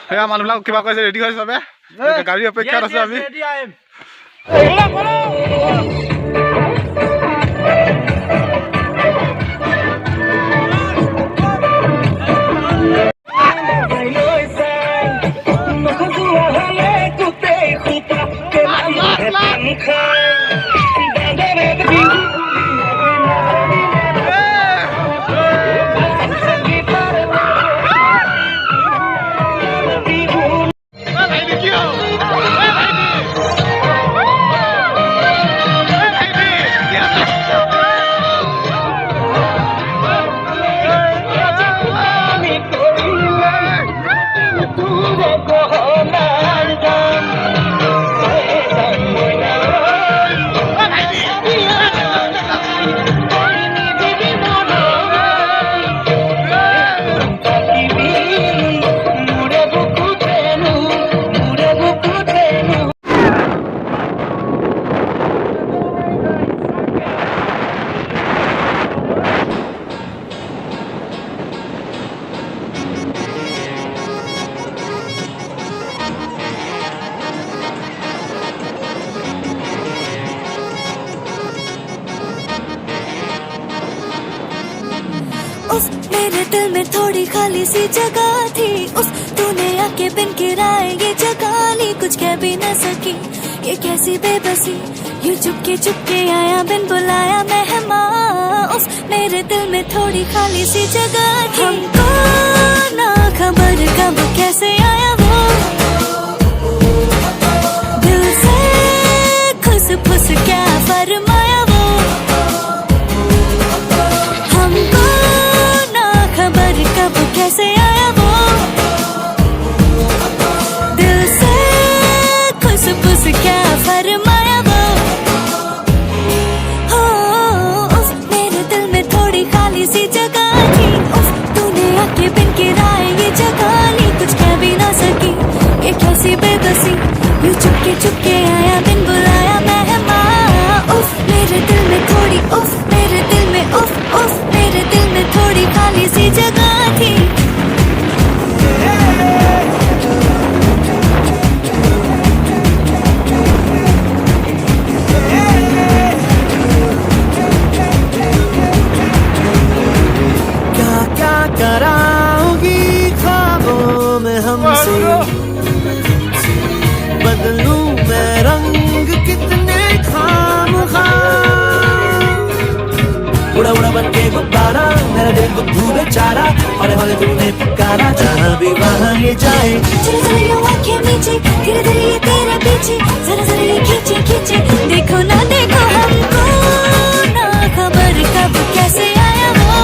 সেয়া মানুহবিলাক কিবা কৈছে ৰেডি হৈছে চবে গাড়ী অপেক্ষাত আছে আমি उस मेरे दिल में थोड़ी खाली सी जगह थी उस तूने आके बिन किराए ये जगह ली कुछ कह भी न सकी ये कैसी बेबसी यूं चुपके आया बिन बुलाया मेहमान उस मेरे दिल में थोड़ी खाली सी जगह थी हमको ना खबर कब कैसे आया वो दिल से खुस फुस क्या फरमाया वो हमको खबर कब कैसे आया वो दिल से खुस फुस क्या फरमाया वो हो उस मेरे दिल में थोड़ी खाली सी जगह थी उस तूने आके बिन किराए ये जगह ली कुछ कह भी ना सकी ये कैसी बेबसी यूं चुपके आया बिन बुलाया मेहमान उफ मेरे दिल में थोड़ी उफ मेरे दिल में उफ मेरे दिल में थोड़ी खाली सी जगह थी क्या क्या कराओगी ख्वाबों में हमसे बदलूं मैं रंग कितने खामखा उड़ा उड़ा बन के गुब्बारा मेरा दिल बुद्धू बेचारा हौले हौले तुमने पुकारा जहाँ भी वहाँ ये जाए चलो चलो ये आँखें नीचे धीरे धीरे ये तेरे पीछे जरा जरा ये खींचे देखो ना देखो हमको ना खबर कब कैसे आया वो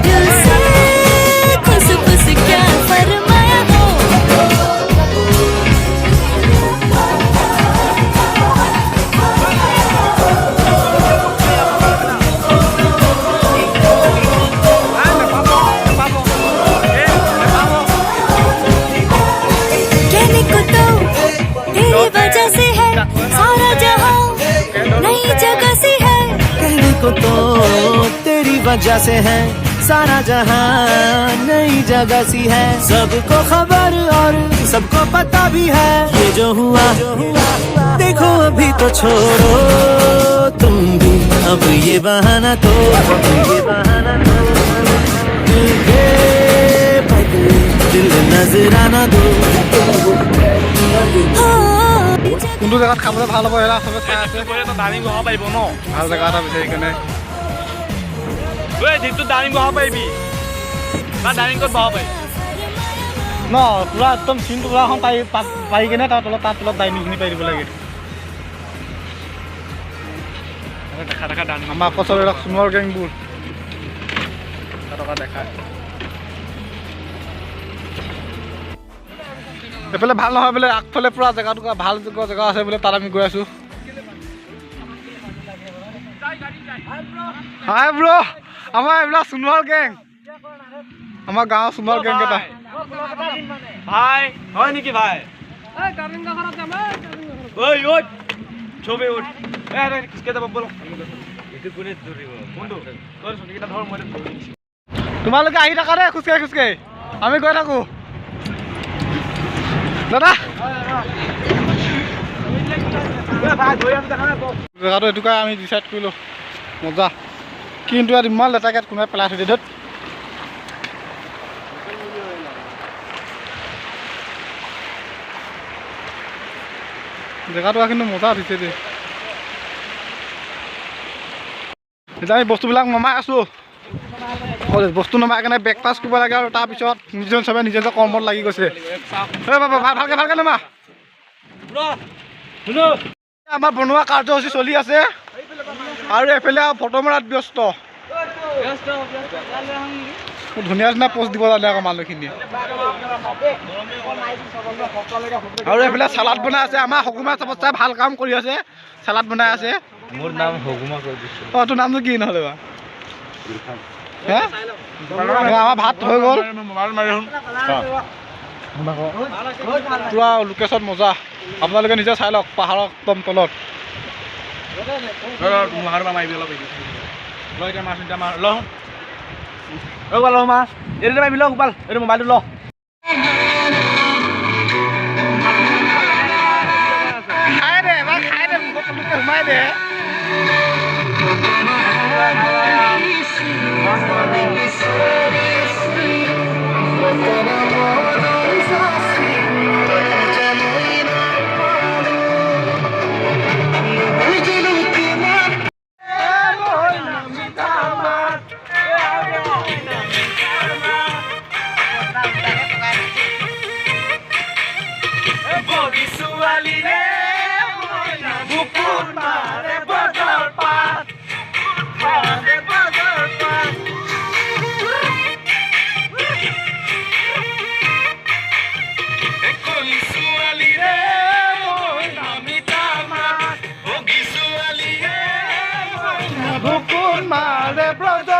दिल से खुस फुस क्या फरमाया वो कहने को तो तेरी वजह से है सारा जहां नई जगह से है कहने को तो तेरी वजह से है सारा जहां नई जगह सी है सबको खबर और सबको पता भी है ये जो हुआ देखो अभी तो छोड़ो तुम भी अब ये बहाना तो दिल नजराना दो কোনটো জেগাত খাবলৈ ভাল হ'ব এৰা চবে চাই আছে ডালিম বহাব পাৰিব ন ভাল জেগা এটা বিচাৰি কেনে ঢিপটো ডালিম বহাব পাৰিবি বা ডালিম ক'ত বহাব পাৰি ন পুৰা একদম চিন টুকুৰাখন পাৰি কেনে তাৰ তলত ডাইনিংখিনি পাৰি দিব লাগে দেখা ডালিম আমাৰ আকৌ চব এইবিলাক সোণৰ গেংবোৰ টকা দেখায় এইফালে ভাল নহয় বোলে আগফালে পুৰা জেগাটুকুৰা ভাল জেগা আছে বোলে তাত আমি গৈ আছোঁ হাই ব্ৰ আমাৰ এইবিলাক সোণৰ গেং আমাৰ গাঁৱৰ সোণৰ গেং কেইটা ভাই হয় নেকি ভাই ওই ওই ছবি উঠ কে যাব বলো এটো কোনে ধৰিব কোনটো তোৰ ছবিটা ধৰ মই ধৰি তোমালোকে আহি থাকা দে খোজকাঢ়ি আমি গৈ থাকো দাদা জেগাটো এইটোকে আমি ডিচাইড কৰিলোঁ মজা কিন্তু ইয়াত ইমান লেতেৰাকৈ কোনোবাই পেলাই থৈ দিয়ে ধত জেগাটো কিন্তু মজা উঠিছে দেই এতিয়া আমি বস্তুবিলাক নমাই আছোঁ বস্তু নমাই কেনে ব্ৰেকফাষ্ট কৰিব লাগে আৰু তাৰপিছত নিজৰ চবে নিজৰ নিজৰ কৰ্মত লাগি গৈছে ভালকৈ নমা আমাৰ বনোৱা কাৰ্যসূচী চলি আছে আৰু এফালে ফটো মৰাত ব্যস্ত ধুনীয়া ধুনীয়া পোষ্ট দিব জানে আকৌ মানুহখিনিয়ে আৰু এইফালে চালাড বনাই আছে আমাৰ হকুমা চবত চাই ভাল কাম কৰি আছে চালাড বনাই আছে মোৰ নাম হগুমা কৰি দিছোঁ অঁ তোৰ নামটো কি নহ'লে বা হে আমাৰ ভাত হৈ গ'ল পুৰা লোকেশ্যন মজা আপোনালোকে নিজে চাই লওক পাহাৰৰ একদম তলত মোবাইলটো ল খাই দে সোমাই দে Mare brother